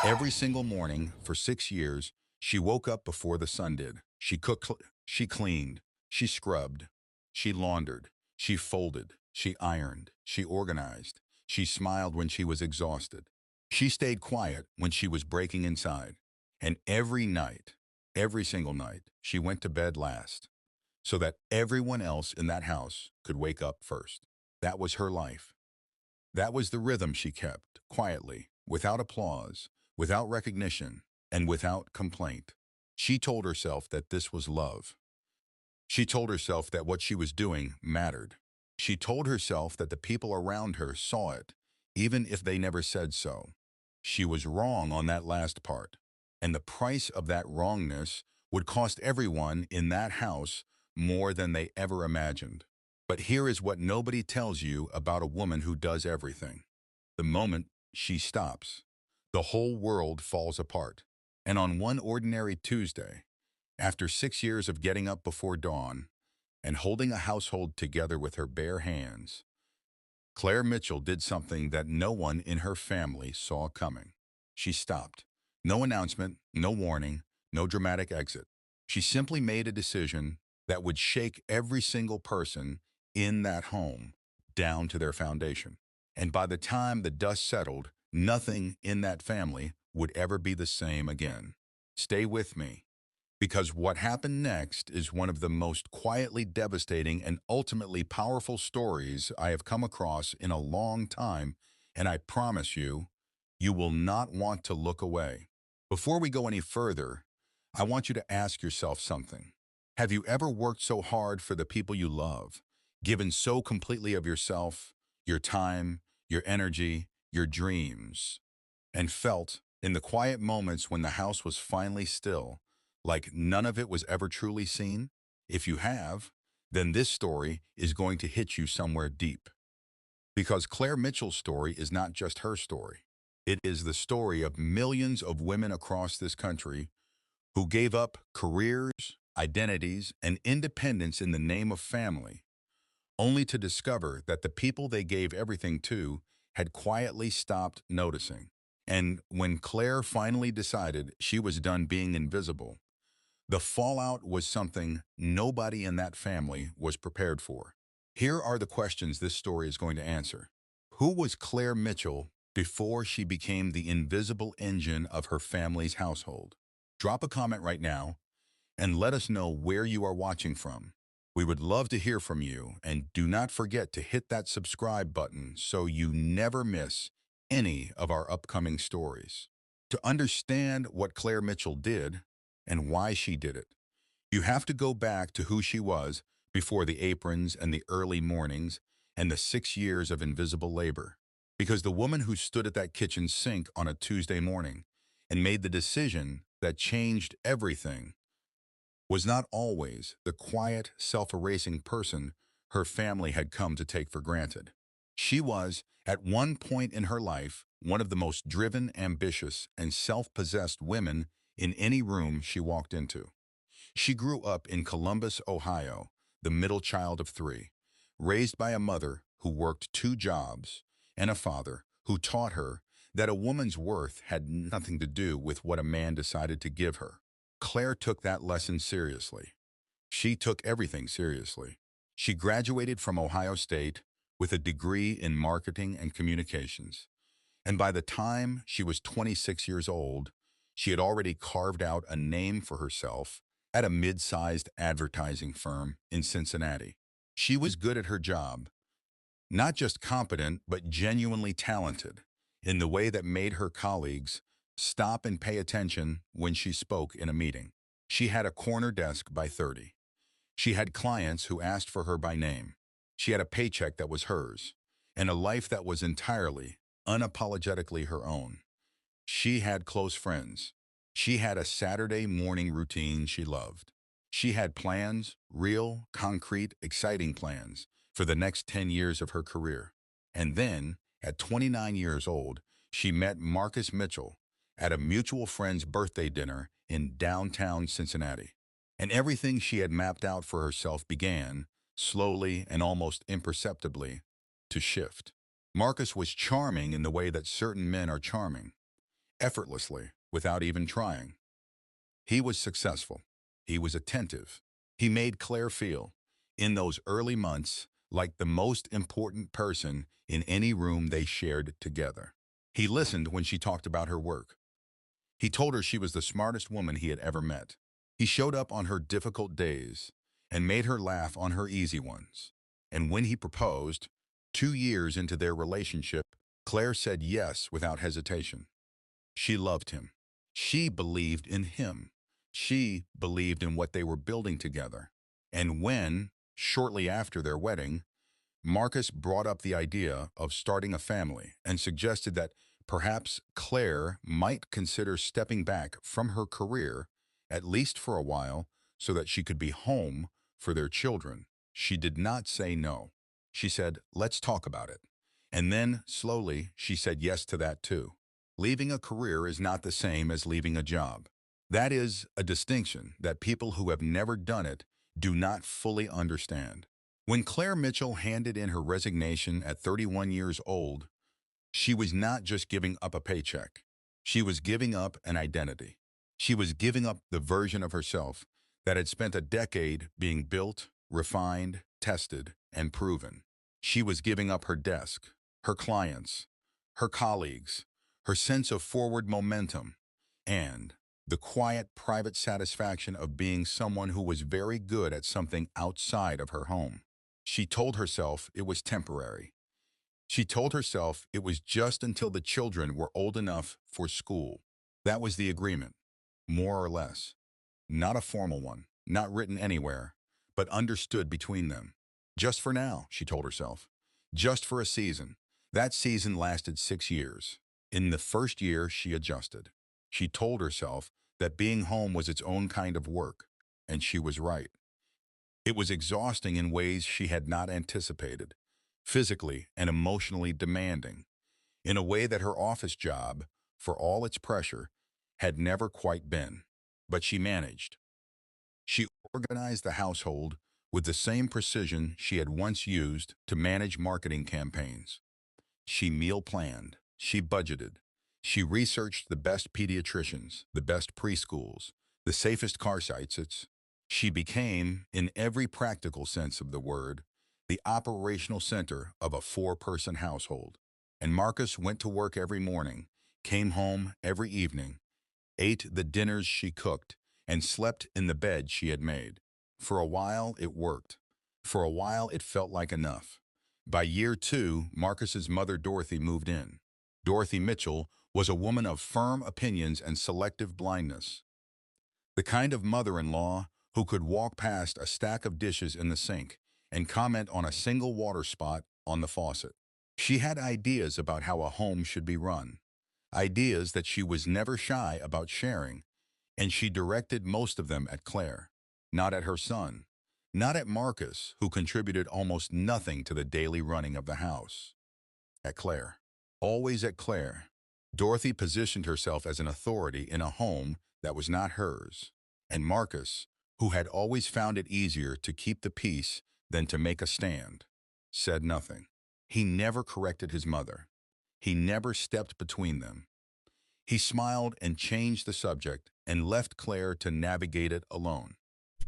Every single morning for 6 years, she woke up before the sun did. She cooked, she cleaned, she scrubbed, she laundered, she folded, she ironed, she organized. She smiled when she was exhausted. She stayed quiet when she was breaking inside. And every night, every single night, she went to bed last so that everyone else in that house could wake up first. That was her life. That was the rhythm she kept, quietly, without applause, without recognition, and without complaint. She told herself that this was love. She told herself that what she was doing mattered. She told herself that the people around her saw it, even if they never said so. She was wrong on that last part, and the price of that wrongness would cost everyone in that house more than they ever imagined. But here is what nobody tells you about a woman who does everything. The moment she stops, the whole world falls apart. And on one ordinary Tuesday, after 6 years of getting up before dawn and holding a household together with her bare hands, Claire Mitchell did something that no one in her family saw coming. She stopped. No announcement, no warning, no dramatic exit. She simply made a decision that would shake every single person in that home down to their foundation. And by the time the dust settled, nothing in that family would ever be the same again. Stay with me, because what happened next is one of the most quietly devastating and ultimately powerful stories I have come across in a long time, and I promise you, you will not want to look away. Before we go any further, I want you to ask yourself something. Have you ever worked so hard for the people you love, given so completely of yourself, your time, your energy, your dreams, and felt, in the quiet moments when the house was finally still, like none of it was ever truly seen? If you have, then this story is going to hit you somewhere deep. Because Claire Mitchell's story is not just her story. It is the story of millions of women across this country who gave up careers, identities, and independence in the name of family, only to discover that the people they gave everything to had quietly stopped noticing. And when Claire finally decided she was done being invisible, the fallout was something nobody in that family was prepared for. Here are the questions this story is going to answer. Who was Claire Mitchell before she became the invisible engine of her family's household? Drop a comment right now and let us know where you are watching from. We would love to hear from you, and do not forget to hit that subscribe button so you never miss any of our upcoming stories. To understand what Claire Mitchell did and why she did it, you have to go back to who she was before the aprons and the early mornings and the 6 years of invisible labor. Because the woman who stood at that kitchen sink on a Tuesday morning and made the decision that changed everything was not always the quiet, self-erasing person her family had come to take for granted. She was, at one point in her life, one of the most driven, ambitious, and self-possessed women in any room she walked into. She grew up in Columbus, Ohio, the middle child of three, raised by a mother who worked 2 jobs and a father who taught her that a woman's worth had nothing to do with what a man decided to give her. Claire took that lesson seriously. She took everything seriously. She graduated from Ohio State with a degree in marketing and communications. And by the time she was 26 years old, she had already carved out a name for herself at a mid-sized advertising firm in Cincinnati. She was good at her job, not just competent, but genuinely talented in the way that made her colleagues stop and pay attention when she spoke in a meeting. She had a corner desk by 30. She had clients who asked for her by name. She had a paycheck that was hers, and a life that was entirely, unapologetically her own. She had close friends. She had a Saturday morning routine she loved. She had plans, real, concrete, exciting plans for the next 10 years of her career. And then, at 29 years old, she met Marcus Mitchell at a mutual friend's birthday dinner in downtown Cincinnati. And everything she had mapped out for herself began, slowly and almost imperceptibly, to shift. Marcus was charming in the way that certain men are charming, effortlessly, without even trying. He was successful. He was attentive. He made Claire feel, in those early months, like the most important person in any room they shared together. He listened when she talked about her work. He told her she was the smartest woman he had ever met. He showed up on her difficult days and made her laugh on her easy ones. And when he proposed, 2 years into their relationship, Claire said yes without hesitation. She loved him. She believed in him. She believed in what they were building together. And when, shortly after their wedding, Marcus brought up the idea of starting a family and suggested that perhaps Claire might consider stepping back from her career, at least for a while, so that she could be home for their children. She did not say no. She said, "Let's talk about it." And then, slowly, she said yes to that too. Leaving a career is not the same as leaving a job. That is a distinction that people who have never done it do not fully understand. When Claire Mitchell handed in her resignation at 31 years old, she was not just giving up a paycheck. She was giving up an identity. She was giving up the version of herself that had spent a decade being built, refined, tested, and proven. She was giving up her desk, her clients, her colleagues, her sense of forward momentum, and the quiet, private satisfaction of being someone who was very good at something outside of her home. She told herself it was temporary. She told herself it was just until the children were old enough for school. That was the agreement, more or less. Not a formal one, not written anywhere, but understood between them. Just for now, she told herself. Just for a season. That season lasted 6 years. In the first year, she adjusted. She told herself that being home was its own kind of work, and she was right. It was exhausting in ways she had not anticipated, physically and emotionally demanding, in a way that her office job, for all its pressure, had never quite been. But she managed. She organized the household with the same precision she had once used to manage marketing campaigns. She meal planned, she budgeted, she researched the best pediatricians, the best preschools, the safest car sites. She became, in every practical sense of the word, the operational center of a four-person household. And Marcus went to work every morning, came home every evening, ate the dinners she cooked, and slept in the bed she had made. For a while, it worked. For a while, it felt like enough. By year 2, Marcus's mother Dorothy moved in. Dorothy Mitchell was a woman of firm opinions and selective blindness. The kind of mother-in-law who could walk past a stack of dishes in the sink and comment on a single water spot on the faucet. She had ideas about how a home should be run, ideas that she was never shy about sharing, and she directed most of them at Claire, not at her son, not at Marcus, who contributed almost nothing to the daily running of the house. At Claire. Always at Claire. Dorothy positioned herself as an authority in a home that was not hers. And Marcus, who had always found it easier to keep the peace than to make a stand, said nothing. He never corrected his mother. He never stepped between them. He smiled and changed the subject and left Claire to navigate it alone.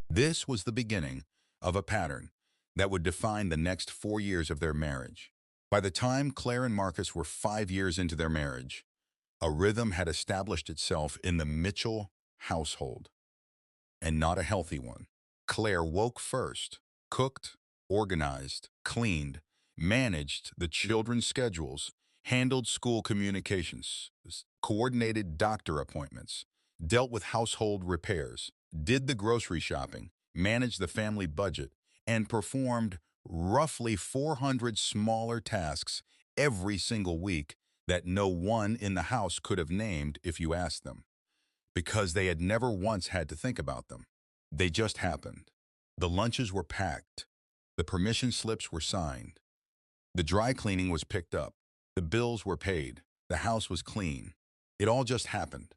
This was the beginning of a pattern that would define the next 4 years of their marriage. By the time Claire and Marcus were 5 years into their marriage, a rhythm had established itself in the Mitchell household, and not a healthy one. Claire woke first, cooked, organized, cleaned, managed the children's schedules, handled school communications, coordinated doctor appointments, dealt with household repairs, did the grocery shopping, managed the family budget, and performed roughly 400 smaller tasks every single week that no one in the house could have named if you asked them, because they had never once had to think about them. They just happened. The lunches were packed. The permission slips were signed. The dry cleaning was picked up. The bills were paid. The house was clean. It all just happened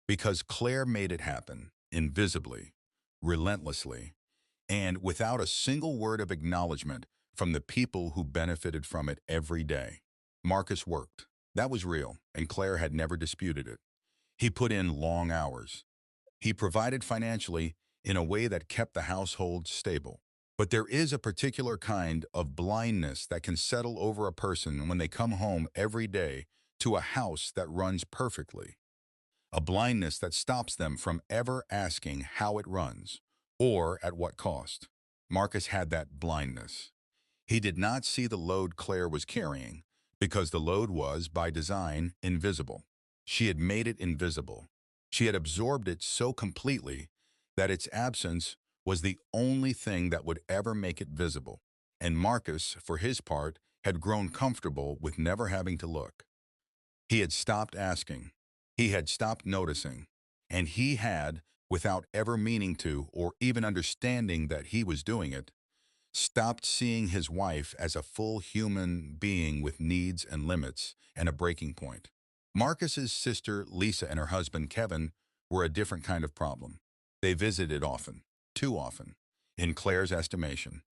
because Claire made it happen, invisibly, relentlessly, and without a single word of acknowledgement from the people who benefited from it every day. Marcus worked. That was real, and Claire had never disputed it. He put in long hours. He provided financially in a way that kept the household stable. But there is a particular kind of blindness that can settle over a person when they come home every day to a house that runs perfectly. A blindness that stops them from ever asking how it runs or at what cost. Marcus had that blindness. He did not see the load Claire was carrying because the load was, by design, invisible. She had made it invisible. She had absorbed it so completely that its absence was the only thing that would ever make it visible. And Marcus, for his part, had grown comfortable with never having to look. He had stopped asking. He had stopped noticing. And he had, without ever meaning to or even understanding that he was doing it, stopped seeing his wife as a full human being with needs and limits and a breaking point. Marcus's sister Lisa and her husband Kevin were a different kind of problem. They visited often, too often, in Claire's estimation,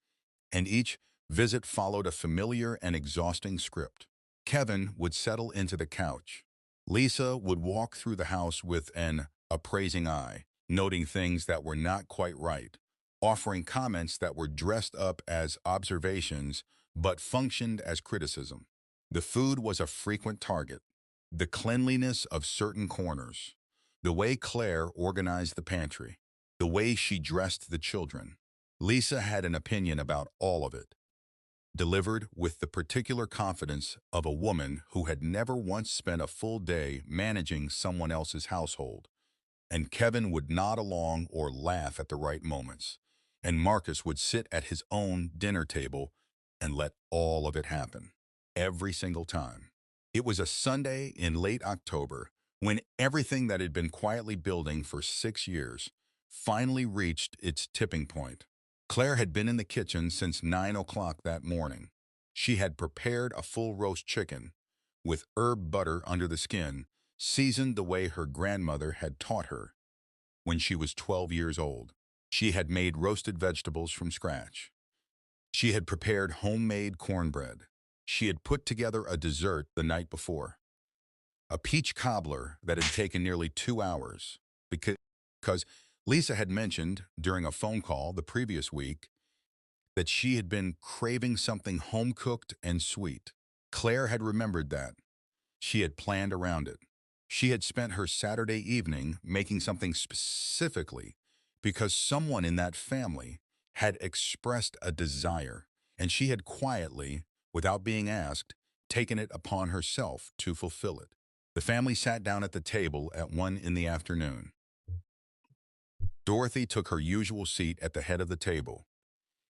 and each visit followed a familiar and exhausting script. Kevin would settle into the couch. Lisa would walk through the house with an appraising eye, noting things that were not quite right, offering comments that were dressed up as observations but functioned as criticism. The food was a frequent target. The cleanliness of certain corners, the way Claire organized the pantry, the way she dressed the children. Lisa had an opinion about all of it, delivered with the particular confidence of a woman who had never once spent a full day managing someone else's household. And Kevin would nod along or laugh at the right moments, and Marcus would sit at his own dinner table and let all of it happen, every single time. It was a Sunday in late October when everything that had been quietly building for 6 years finally reached its tipping point. Claire had been in the kitchen since 9 o'clock that morning. She had prepared a full roast chicken with herb butter under the skin, seasoned the way her grandmother had taught her when she was 12 years old. She had made roasted vegetables from scratch. She had prepared homemade cornbread. She had put together a dessert the night before, a peach cobbler that had taken nearly 2 hours, because Lisa had mentioned during a phone call the previous week that she had been craving something home-cooked and sweet. Claire had remembered that. She had planned around it. She had spent her Saturday evening making something specifically because someone in that family had expressed a desire, and she had quietly, without being asked, taken it upon herself to fulfill it. The family sat down at the table at 1 in the afternoon. Dorothy took her usual seat at the head of the table,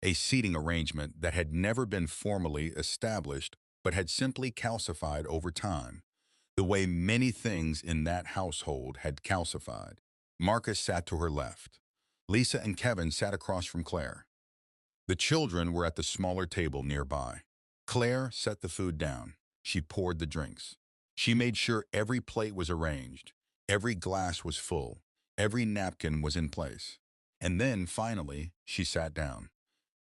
a seating arrangement that had never been formally established but had simply calcified over time, the way many things in that household had calcified. Marcus sat to her left. Lisa and Kevin sat across from Claire. The children were at the smaller table nearby. Claire set the food down. She poured the drinks. She made sure every plate was arranged, every glass was full, every napkin was in place. And then, finally, she sat down.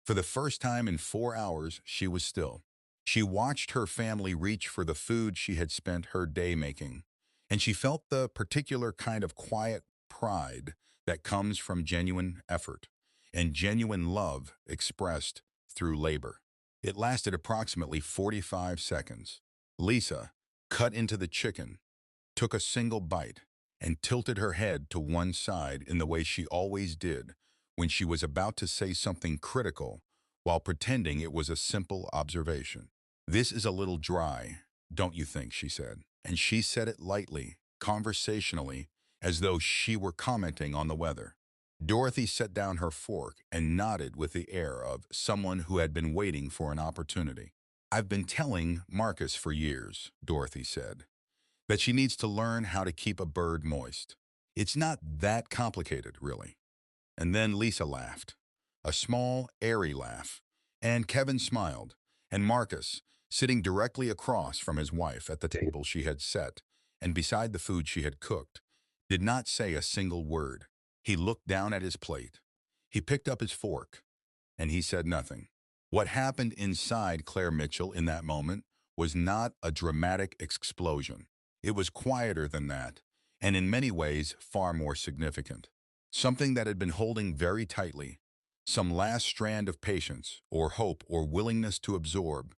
For the first time in 4 hours, she was still. She watched her family reach for the food she had spent her day making, and she felt the particular kind of quiet pride that comes from genuine effort and genuine love expressed through labor. It lasted approximately 45 seconds. Lisa cut into the chicken, took a single bite, and tilted her head to one side in the way she always did when she was about to say something critical while pretending it was a simple observation. "This is a little dry, don't you think?" she said. And she said it lightly, conversationally, as though she were commenting on the weather. Dorothy set down her fork and nodded with the air of someone who had been waiting for an opportunity. "I've been telling Marcus for years," Dorothy said, "that she needs to learn how to keep a bird moist. It's not that complicated, really." And then Lisa laughed, a small, airy laugh, and Kevin smiled, and Marcus, sitting directly across from his wife at the table she had set and beside the food she had cooked, did not say a single word. He looked down at his plate. He picked up his fork, and he said nothing. What happened inside Claire Mitchell in that moment was not a dramatic explosion. It was quieter than that, and in many ways far more significant. Something that had been holding very tightly, some last strand of patience or hope or willingness to absorb,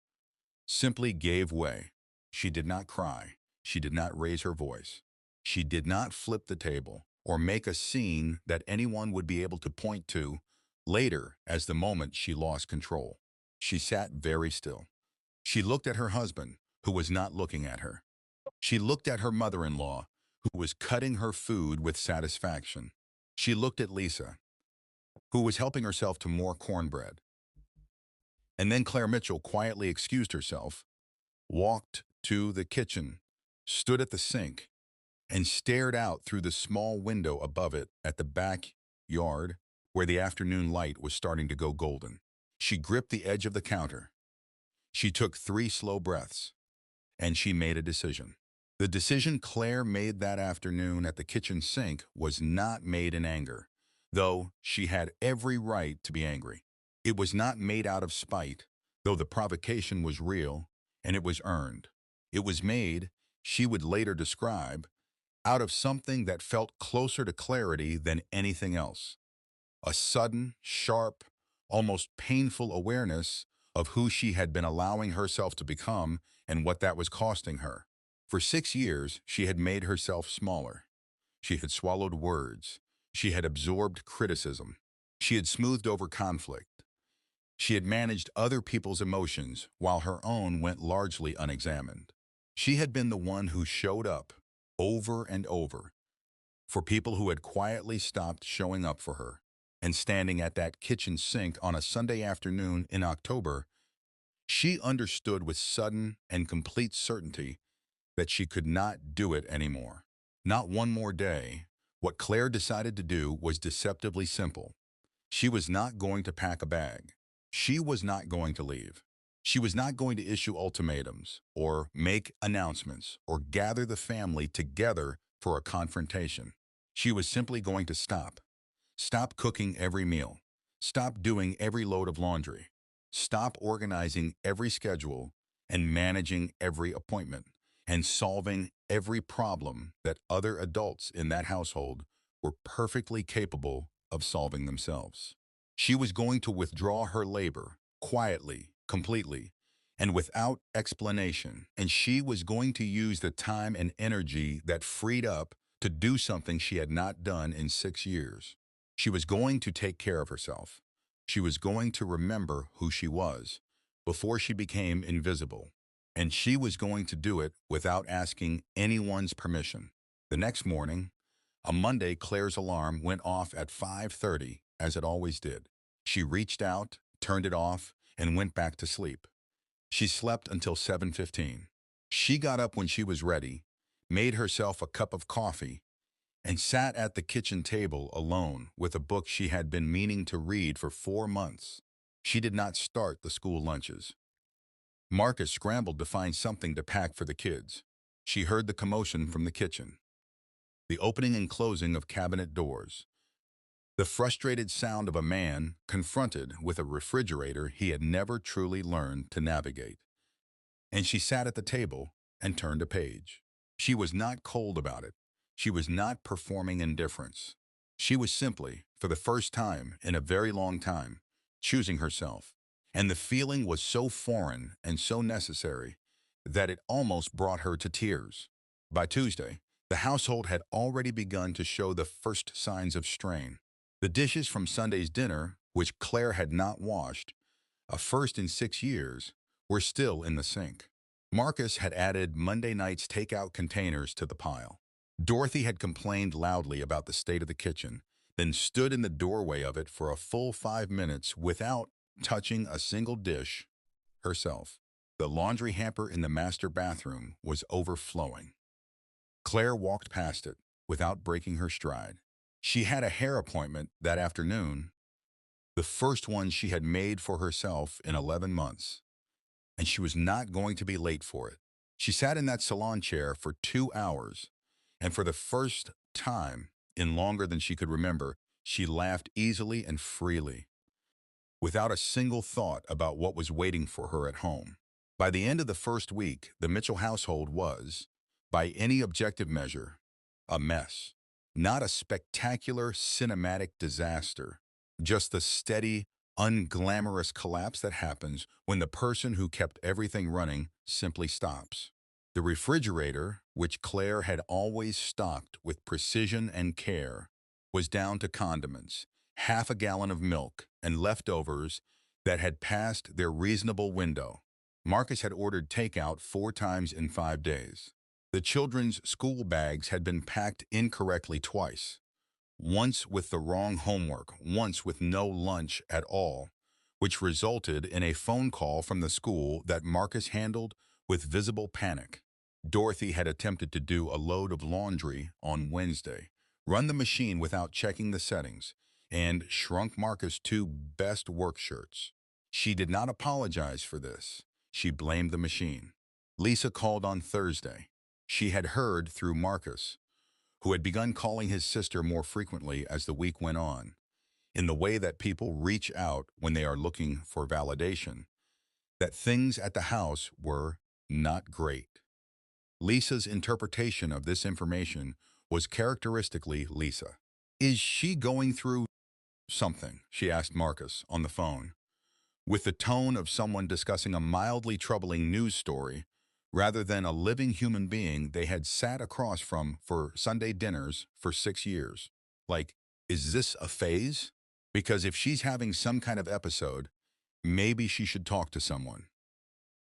simply gave way. She did not cry. She did not raise her voice. She did not flip the table or make a scene that anyone would be able to point to later as the moment she lost control. She sat very still. She looked at her husband, who was not looking at her. She looked at her mother-in-law, who was cutting her food with satisfaction. She looked at Lisa, who was helping herself to more cornbread. And then Claire Mitchell quietly excused herself, walked to the kitchen, stood at the sink, and stared out through the small window above it at the backyard where the afternoon light was starting to go golden. She gripped the edge of the counter. She took 3 slow breaths, and she made a decision. The decision Claire made that afternoon at the kitchen sink was not made in anger, though she had every right to be angry. It was not made out of spite, though the provocation was real and it was earned. It was made, she would later describe, out of something that felt closer to clarity than anything else. A sudden, sharp, almost painful awareness of who she had been allowing herself to become and what that was costing her. For 6 years, she had made herself smaller. She had swallowed words. She had absorbed criticism. She had smoothed over conflict. She had managed other people's emotions while her own went largely unexamined. She had been the one who showed up over and over for people who had quietly stopped showing up for her. And standing at that kitchen sink on a Sunday afternoon in October, she understood with sudden and complete certainty that she could not do it anymore. Not one more day. What Claire decided to do was deceptively simple. She was not going to pack a bag. She was not going to leave. She was not going to issue ultimatums or make announcements or gather the family together for a confrontation. She was simply going to stop. Stop cooking every meal. Stop doing every load of laundry. Stop organizing every schedule and managing every appointment and solving every problem that other adults in that household were perfectly capable of solving themselves. She was going to withdraw her labor quietly, completely, and without explanation, and she was going to use the time and energy that freed up to do something she had not done in 6 years. She was going to take care of herself. She was going to remember who she was before she became invisible. And she was going to do it without asking anyone's permission. The next morning, a Monday, Claire's alarm went off at 5:30, as it always did. She reached out, turned it off, and went back to sleep. She slept until 7:15. She got up when she was ready, made herself a cup of coffee, and sat at the kitchen table alone with a book she had been meaning to read for 4 months. She did not start the school lunches. Marcus scrambled to find something to pack for the kids. She heard the commotion from the kitchen, the opening and closing of cabinet doors, the frustrated sound of a man confronted with a refrigerator he had never truly learned to navigate. And she sat at the table and turned a page. She was not cold about it. She was not performing indifference. She was simply, for the first time in a very long time, choosing herself. And the feeling was so foreign and so necessary that it almost brought her to tears. By Tuesday, the household had already begun to show the first signs of strain. The dishes from Sunday's dinner, which Claire had not washed, a first in 6 years, were still in the sink. Marcus had added Monday night's takeout containers to the pile. Dorothy had complained loudly about the state of the kitchen, then stood in the doorway of it for a full 5 minutes without touching a single dish herself. The laundry hamper in the master bathroom was overflowing. Claire walked past it without breaking her stride. She had a hair appointment that afternoon, the first one she had made for herself in 11 months, and she was not going to be late for it. She sat in that salon chair for 2 hours, and for the first time in longer than she could remember, she laughed easily and freely, without a single thought about what was waiting for her at home. By the end of the first week, the Mitchell household was, by any objective measure, a mess. Not a spectacular cinematic disaster, just the steady, unglamorous collapse that happens when the person who kept everything running simply stops. The refrigerator, which Claire had always stocked with precision and care, was down to condiments, half a gallon of milk, and leftovers that had passed their reasonable window. Marcus had ordered takeout 4 times in 5 days. The children's school bags had been packed incorrectly twice, once with the wrong homework, once with no lunch at all, which resulted in a phone call from the school that Marcus handled with visible panic. Dorothy had attempted to do a load of laundry on Wednesday, run the machine without checking the settings, and shrunk Marcus' 2 best work shirts. She did not apologize for this. She blamed the machine. Lisa called on Thursday. She had heard through Marcus, who had begun calling his sister more frequently as the week went on, in the way that people reach out when they are looking for validation, that things at the house were not great. Lisa's interpretation of this information was characteristically Lisa. "Is she going through something?" she asked Marcus on the phone, with the tone of someone discussing a mildly troubling news story rather than a living human being they had sat across from for Sunday dinners for 6 years. Like, is this a phase? Because if she's having some kind of episode, maybe she should talk to someone.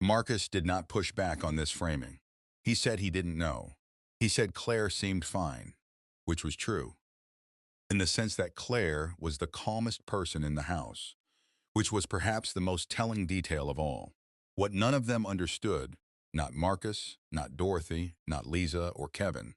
Marcus did not push back on this framing. He said he didn't know. He said Claire seemed fine, which was true, in the sense that Claire was the calmest person in the house, which was perhaps the most telling detail of all. What none of them understood, not Marcus, not Dorothy, not Lisa or Kevin,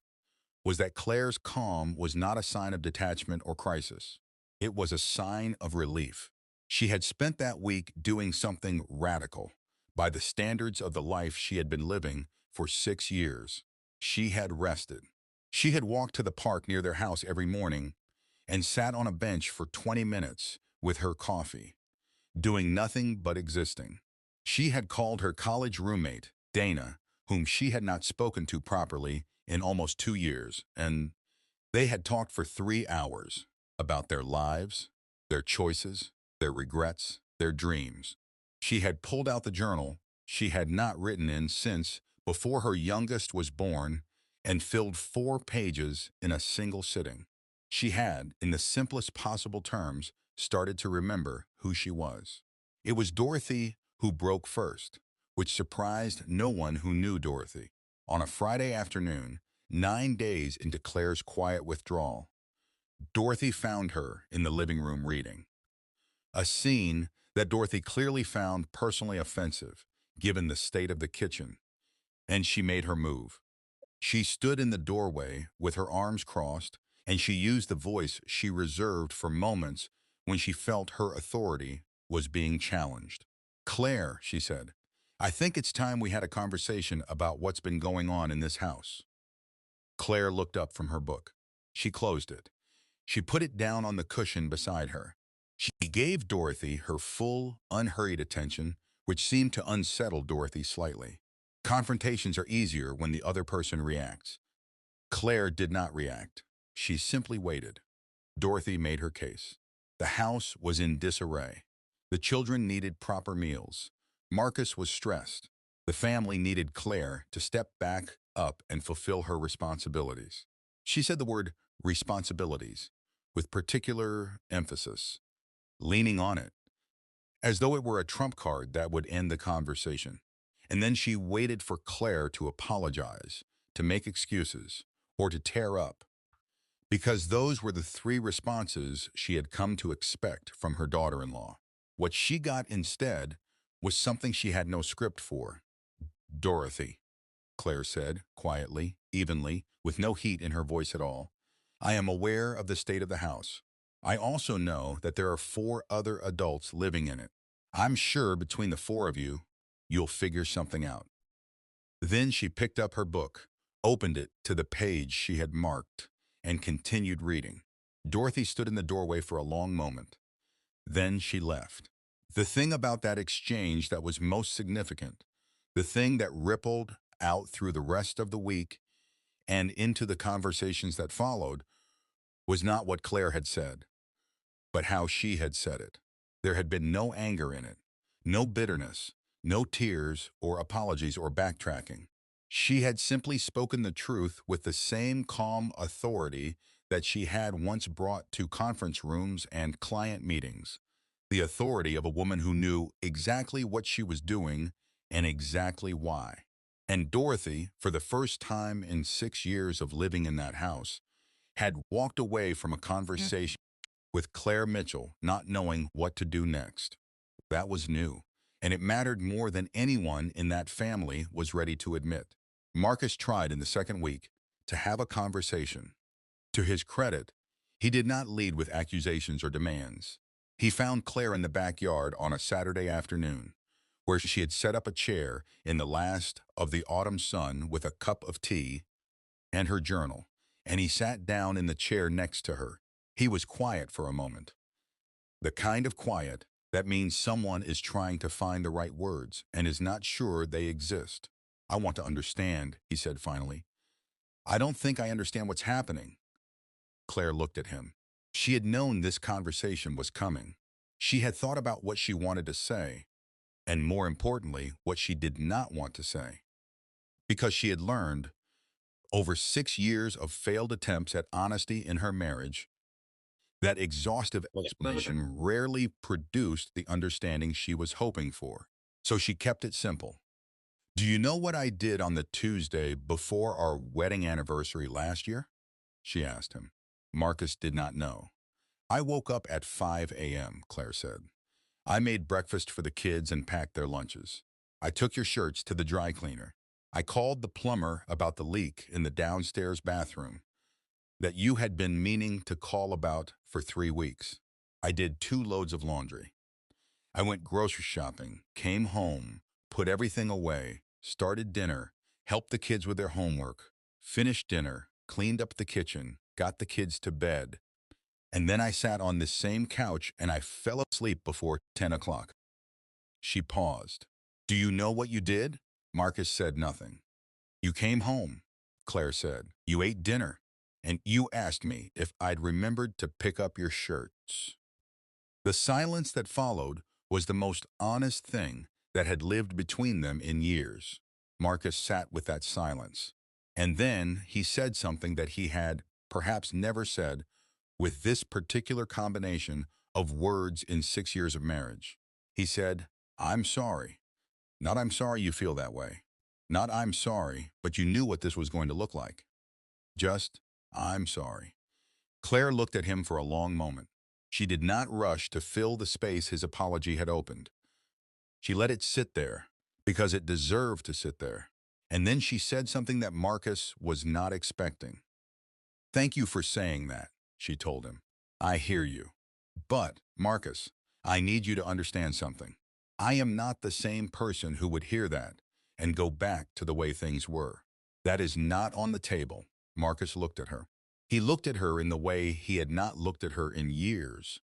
was that Claire's calm was not a sign of detachment or crisis. It was a sign of relief. She had spent that week doing something radical by the standards of the life she had been living for 6 years. She had rested. She had walked to the park near their house every morning and sat on a bench for 20 minutes with her coffee, doing nothing but existing. She had called her college roommate, Dana, whom she had not spoken to properly in almost 2 years, and they had talked for 3 hours about their lives, their choices, their regrets, their dreams. She had pulled out the journal she had not written in since before her youngest was born and filled 4 pages in a single sitting. She had, in the simplest possible terms, started to remember who she was. It was Dorothy who broke first, which surprised no one who knew Dorothy. On a Friday afternoon, 9 days into Claire's quiet withdrawal, Dorothy found her in the living room reading. A scene that Dorothy clearly found personally offensive, given the state of the kitchen, and she made her move. She stood in the doorway with her arms crossed, and she used the voice she reserved for moments when she felt her authority was being challenged. "Claire," she said, "I think it's time we had a conversation about what's been going on in this house." Claire looked up from her book. She closed it. She put it down on the cushion beside her. She gave Dorothy her full, unhurried attention, which seemed to unsettle Dorothy slightly. Confrontations are easier when the other person reacts. Claire did not react. She simply waited. Dorothy made her case. The house was in disarray. The children needed proper meals. Marcus was stressed. The family needed Claire to step back up and fulfill her responsibilities. She said the word responsibilities with particular emphasis, leaning on it, as though it were a trump card that would end the conversation. And then she waited for Claire to apologize, to make excuses, or to tear up, because those were the 3 responses she had come to expect from her daughter-in-law. What she got instead was something she had no script for. "Dorothy," Claire said, quietly, evenly, with no heat in her voice at all, "I am aware of the state of the house. I also know that there are 4 other adults living in it. I'm sure between the 4 of you, you'll figure something out." Then she picked up her book, opened it to the page she had marked, and continued reading. Dorothy stood in the doorway for a long moment. Then she left. The thing about that exchange that was most significant, the thing that rippled out through the rest of the week and into the conversations that followed was not what Claire had said, but how she had said it. There had been no anger in it, no bitterness, no tears or apologies or backtracking. She had simply spoken the truth with the same calm authority that she had once brought to conference rooms and client meetings. The authority of a woman who knew exactly what she was doing and exactly why. And Dorothy, for the first time in 6 years of living in that house, had walked away from a conversation with Claire Mitchell, not knowing what to do next. That was new, and it mattered more than anyone in that family was ready to admit. Marcus tried in the second week to have a conversation. To his credit, he did not lead with accusations or demands. He found Claire in the backyard on a Saturday afternoon, where she had set up a chair in the last of the autumn sun with a cup of tea and her journal, and he sat down in the chair next to her. He was quiet for a moment. The kind of quiet that means someone is trying to find the right words and is not sure they exist. "I want to understand," he said finally. "I don't think I understand what's happening." Claire looked at him. She had known this conversation was coming. She had thought about what she wanted to say, and more importantly, what she did not want to say. Because she had learned, over 6 years of failed attempts at honesty in her marriage, that exhaustive explanation rarely produced the understanding she was hoping for. So she kept it simple. "Do you know what I did on the Tuesday before our wedding anniversary last year?" she asked him. Marcus did not know. "I woke up at 5 a.m., Claire said. "I made breakfast for the kids and packed their lunches. I took your shirts to the dry cleaner. I called the plumber about the leak in the downstairs bathroom that you had been meaning to call about for 3 weeks. I did 2 loads of laundry. I went grocery shopping, came home, put everything away, started dinner, helped the kids with their homework, finished dinner, cleaned up the kitchen, got the kids to bed, and then I sat on this same couch and I fell asleep before 10 o'clock. She paused. "Do you know what you did?" Marcus said nothing. "You came home," Claire said. "You ate dinner, and you asked me if I'd remembered to pick up your shirts." The silence that followed was the most honest thing that had lived between them in years. Marcus sat with that silence. And then he said something that he had perhaps never said with this particular combination of words in 6 years of marriage. He said, "I'm sorry. Not I'm sorry you feel that way. Not I'm sorry, but you knew what this was going to look like. Just, I'm sorry." Claire looked at him for a long moment. She did not rush to fill the space his apology had opened. She let it sit there, because it deserved to sit there. And then she said something that Marcus was not expecting. "Thank you for saying that," she told him. "I hear you. But, Marcus, I need you to understand something. I am not the same person who would hear that and go back to the way things were. That is not on the table." Marcus looked at her. He looked at her in the way he had not looked at her in years.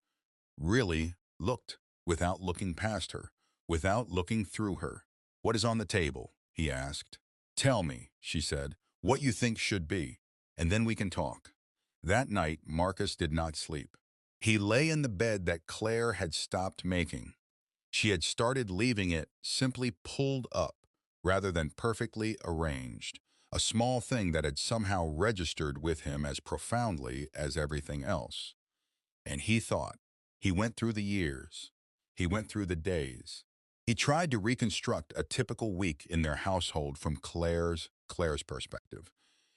Really looked, without looking past her, without looking through her. "What is on the table?" he asked. "Tell me," she said, "what you think should be, and then we can talk." That night, Marcus did not sleep. He lay in the bed that Claire had stopped making. She had started leaving it simply pulled up, rather than perfectly arranged, a small thing that had somehow registered with him as profoundly as everything else. And he thought. He went through the years. He went through the days. He tried to reconstruct a typical week in their household from Claire's perspective.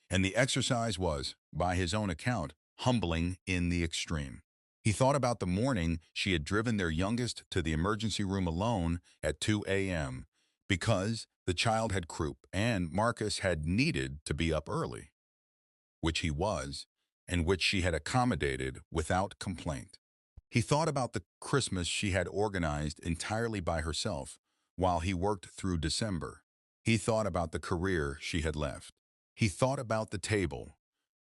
And the exercise was, by his own account, humbling in the extreme. He thought about the morning she had driven their youngest to the emergency room alone at 2 a.m. because the child had croup and Marcus had needed to be up early, which he was, and which she had accommodated without complaint. He thought about the Christmas she had organized entirely by herself while he worked through December. He thought about the career she had left. He thought about the table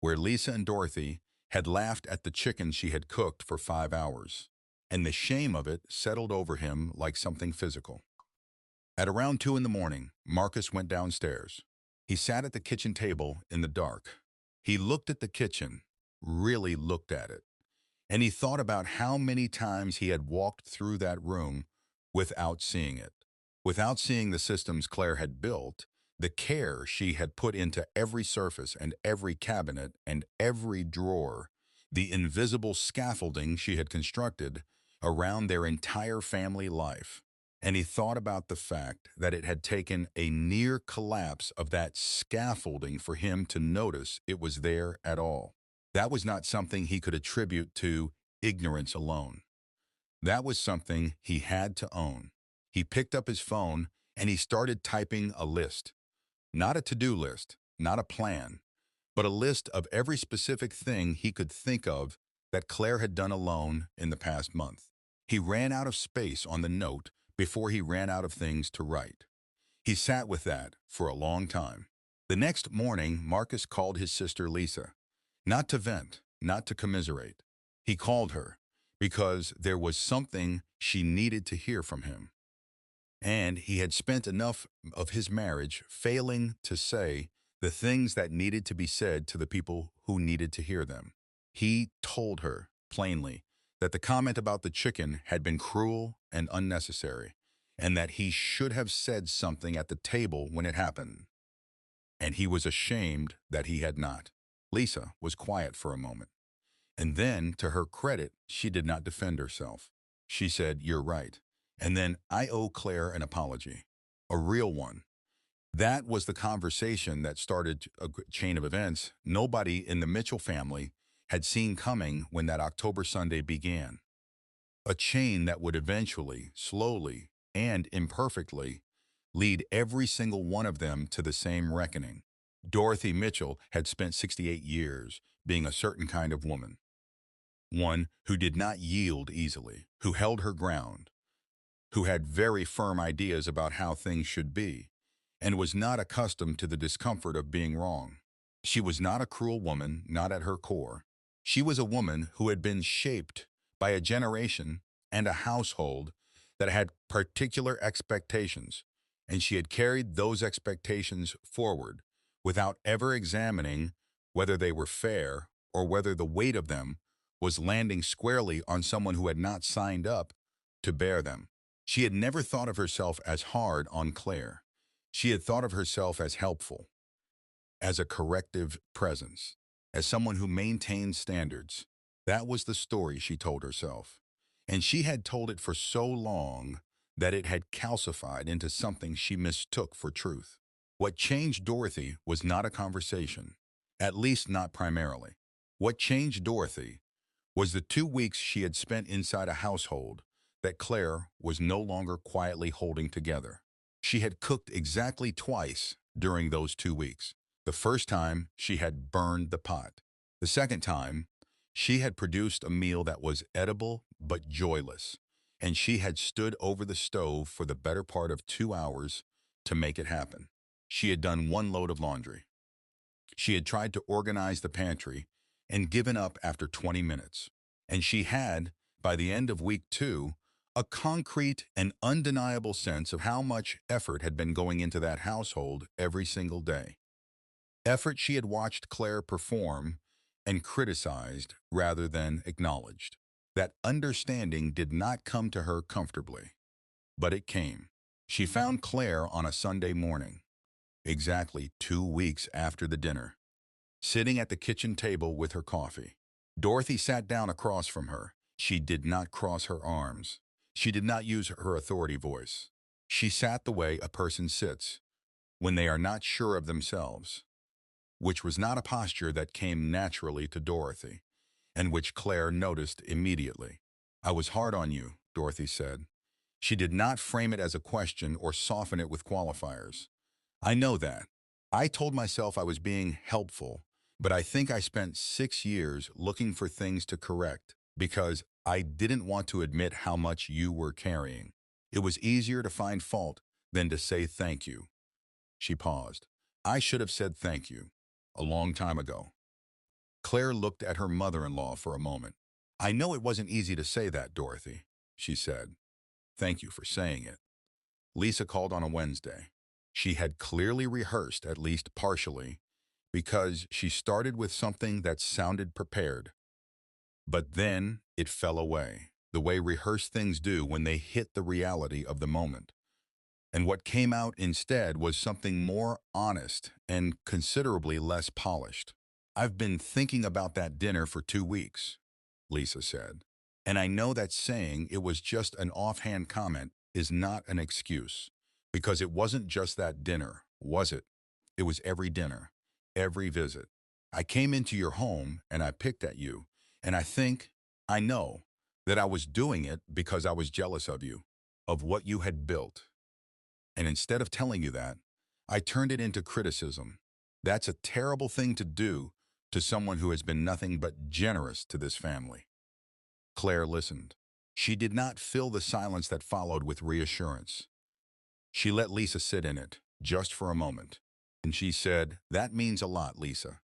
where Lisa and Dorothy had laughed at the chicken she had cooked for 5 hours, and the shame of it settled over him like something physical. At around 2 in the morning, Marcus went downstairs. He sat at the kitchen table in the dark. He looked at the kitchen, really looked at it, and he thought about how many times he had walked through that room without seeing it, without seeing the systems Claire had built, the care she had put into every surface and every cabinet and every drawer, the invisible scaffolding she had constructed around their entire family life. And he thought about the fact that it had taken a near collapse of that scaffolding for him to notice it was there at all. That was not something he could attribute to ignorance alone. That was something he had to own. He picked up his phone and he started typing a list. Not a to-do list, not a plan, but a list of every specific thing he could think of that Claire had done alone in the past month. He ran out of space on the note before he ran out of things to write. He sat with that for a long time. The next morning, Marcus called his sister Lisa. Not to vent, not to commiserate. He called her because there was something she needed to hear from him. And he had spent enough of his marriage failing to say the things that needed to be said to the people who needed to hear them. He told her, plainly, that the comment about the chicken had been cruel and unnecessary, and that he should have said something at the table when it happened. And he was ashamed that he had not. Lisa was quiet for a moment. And then, to her credit, she did not defend herself. She said, "You're right. And then I owe Claire an apology. A real one." That was the conversation that started a chain of events nobody in the Mitchell family had seen coming when that October Sunday began. A chain that would eventually, slowly, and imperfectly lead every single one of them to the same reckoning. Dorothy Mitchell had spent 68 years being a certain kind of woman. One who did not yield easily, who held her ground, who had very firm ideas about how things should be, and was not accustomed to the discomfort of being wrong. She was not a cruel woman, not at her core. She was a woman who had been shaped by a generation and a household that had particular expectations, and she had carried those expectations forward without ever examining whether they were fair or whether the weight of them was landing squarely on someone who had not signed up to bear them. She had never thought of herself as hard on Claire. She had thought of herself as helpful, as a corrective presence, as someone who maintained standards. That was the story she told herself. And she had told it for so long that it had calcified into something she mistook for truth. What changed Dorothy was not a conversation, at least not primarily. What changed Dorothy was the 2 weeks she had spent inside a household that Claire was no longer quietly holding together. She had cooked exactly twice during those 2 weeks. The first time, she had burned the pot. The second time, she had produced a meal that was edible but joyless, and she had stood over the stove for the better part of 2 hours to make it happen. She had done one load of laundry. She had tried to organize the pantry and given up after 20 minutes. And she had, by the end of week 2, a concrete and undeniable sense of how much effort had been going into that household every single day. Effort she had watched Claire perform and criticized rather than acknowledged. That understanding did not come to her comfortably, but it came. She found Claire on a Sunday morning, exactly 2 weeks after the dinner, sitting at the kitchen table with her coffee. Dorothy sat down across from her. She did not cross her arms. She did not use her authority voice. She sat the way a person sits when they are not sure of themselves, which was not a posture that came naturally to Dorothy, and which Claire noticed immediately. "I was hard on you," Dorothy said. She did not frame it as a question or soften it with qualifiers. "I know that. I told myself I was being helpful, but I think I spent 6 years looking for things to correct because I didn't want to admit how much you were carrying. It was easier to find fault than to say thank you." She paused. "I should have said thank you a long time ago." Claire looked at her mother-in-law for a moment. "I know it wasn't easy to say that, Dorothy," she said. "Thank you for saying it." Lisa called on a Wednesday. She had clearly rehearsed, at least partially, because she started with something that sounded prepared. But then it fell away, the way rehearsed things do when they hit the reality of the moment. And what came out instead was something more honest and considerably less polished. "I've been thinking about that dinner for 2 weeks," Lisa said. "And I know that saying it was just an offhand comment is not an excuse, because it wasn't just that dinner, was it? It was every dinner, every visit. I came into your home and I picked at you, and I know, that I was doing it because I was jealous of you, of what you had built. And instead of telling you that, I turned it into criticism. That's a terrible thing to do to someone who has been nothing but generous to this family." Claire listened. She did not fill the silence that followed with reassurance. She let Lisa sit in it, just for a moment. And she said, "That means a lot, Lisa.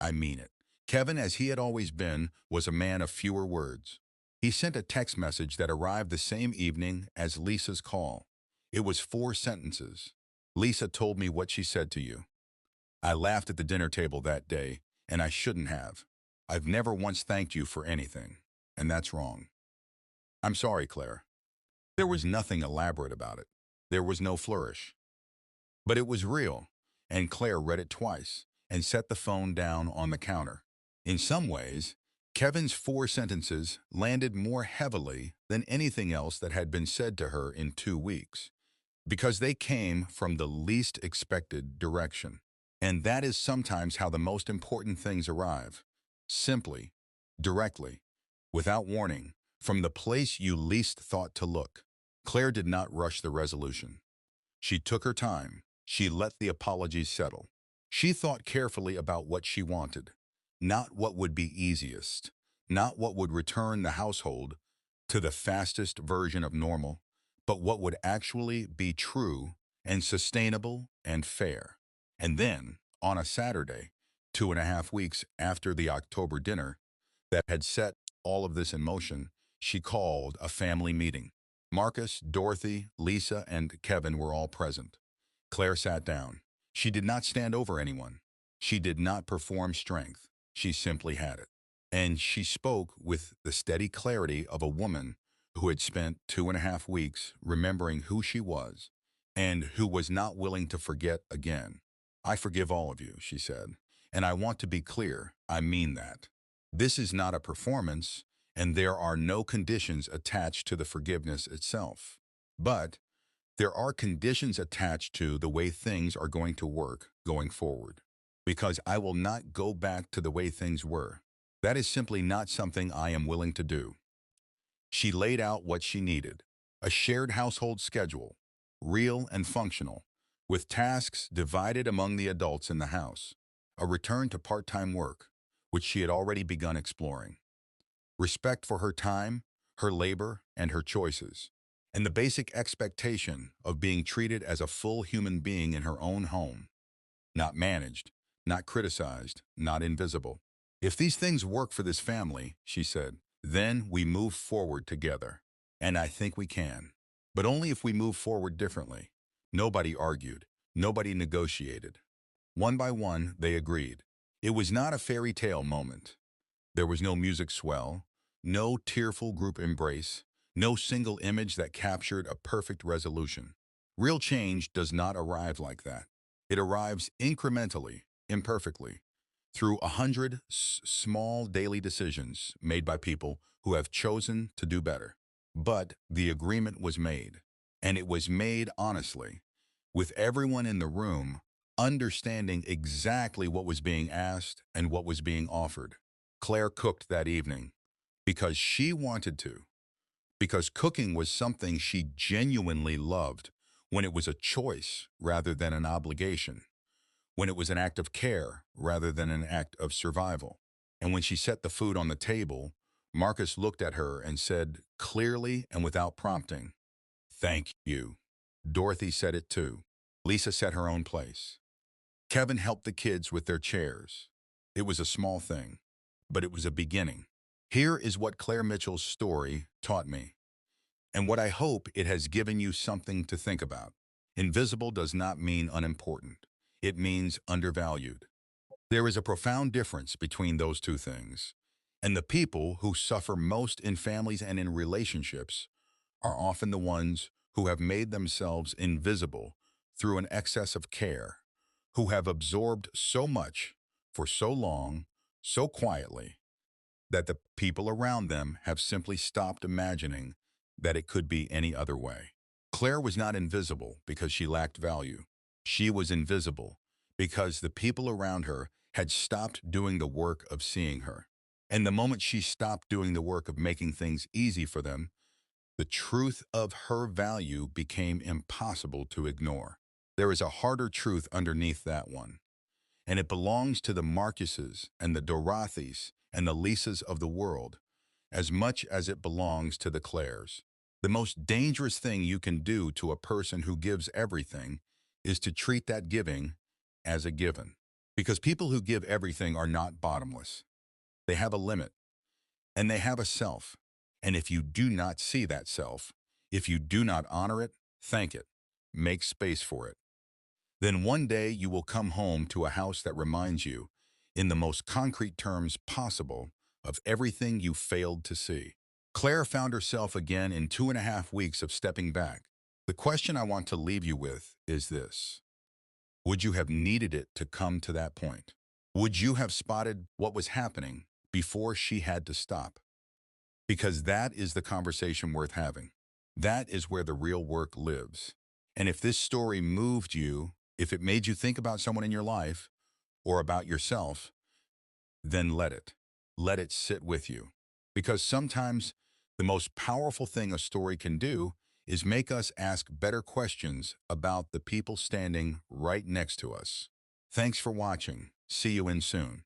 I mean it." Kevin, as he had always been, was a man of fewer words. He sent a text message that arrived the same evening as Lisa's call. It was 4 sentences. "Lisa told me what she said to you. I laughed at the dinner table that day, and I shouldn't have. I've never once thanked you for anything, and that's wrong. I'm sorry, Claire." There was nothing elaborate about it. There was no flourish. But it was real, and Claire read it twice and set the phone down on the counter. In some ways, Kevin's 4 sentences landed more heavily than anything else that had been said to her in 2 weeks, because they came from the least expected direction. And that is sometimes how the most important things arrive. Simply, directly, without warning, from the place you least thought to look. Claire did not rush the resolution. She took her time. She let the apologies settle. She thought carefully about what she wanted, not what would be easiest, not what would return the household to the fastest version of normal, but what would actually be true and sustainable and fair. And then, on a Saturday, 2.5 weeks after the October dinner that had set all of this in motion, she called a family meeting. Marcus, Dorothy, Lisa, and Kevin were all present. Claire sat down. She did not stand over anyone. She did not perform strength. She simply had it. And she spoke with the steady clarity of a woman who had spent 2.5 weeks remembering who she was and who was not willing to forget again. "I forgive all of you," she said, "and I want to be clear, I mean that. This is not a performance, and there are no conditions attached to the forgiveness itself. But there are conditions attached to the way things are going to work going forward, because I will not go back to the way things were. That is simply not something I am willing to do." She laid out what she needed: a shared household schedule, real and functional, with tasks divided among the adults in the house, a return to part-time work, which she had already begun exploring, respect for her time, her labor, and her choices, and the basic expectation of being treated as a full human being in her own home, not managed, not criticized, not invisible. "If these things work for this family," she said, "then we move forward together. And I think we can. But only if we move forward differently." Nobody argued. Nobody negotiated. One by one, they agreed. It was not a fairy tale moment. There was no music swell, no tearful group embrace, no single image that captured a perfect resolution. Real change does not arrive like that. It arrives incrementally, imperfectly, through 100 small daily decisions made by people who have chosen to do better. But the agreement was made, and it was made honestly, with everyone in the room understanding exactly what was being asked and what was being offered. Claire cooked that evening because she wanted to, because cooking was something she genuinely loved, when it was a choice rather than an obligation, when it was an act of care rather than an act of survival. And when she set the food on the table, Marcus looked at her and said, clearly and without prompting, "Thank you." Dorothy said it too. Lisa set her own place. Kevin helped the kids with their chairs. It was a small thing, but it was a beginning. Here is what Claire Mitchell's story taught me, and what I hope it has given you something to think about. Invisible does not mean unimportant. It means undervalued. There is a profound difference between those two things. And the people who suffer most in families and in relationships are often the ones who have made themselves invisible through an excess of care, who have absorbed so much for so long, so quietly, that the people around them have simply stopped imagining that it could be any other way. Claire was not invisible because she lacked value. She was invisible because the people around her had stopped doing the work of seeing her. And the moment she stopped doing the work of making things easy for them, the truth of her value became impossible to ignore. There is a harder truth underneath that one, and it belongs to the Marcuses and the Dorothys and the Lisas of the world as much as it belongs to the Claires. The most dangerous thing you can do to a person who gives everything is to treat that giving as a given. Because people who give everything are not bottomless. They have a limit, and they have a self. And if you do not see that self, if you do not honor it, thank it, make space for it, then one day you will come home to a house that reminds you, in the most concrete terms possible, of everything you failed to see. Claire found herself again in 2.5 weeks of stepping back. The question I want to leave you with is this. Would you have needed it to come to that point? Would you have spotted what was happening before she had to stop? Because that is the conversation worth having. That is where the real work lives. And if this story moved you, if it made you think about someone in your life or about yourself, then let it. Let it sit with you. Because sometimes the most powerful thing a story can do is make us ask better questions about the people standing right next to us. Thanks for watching. See you in soon.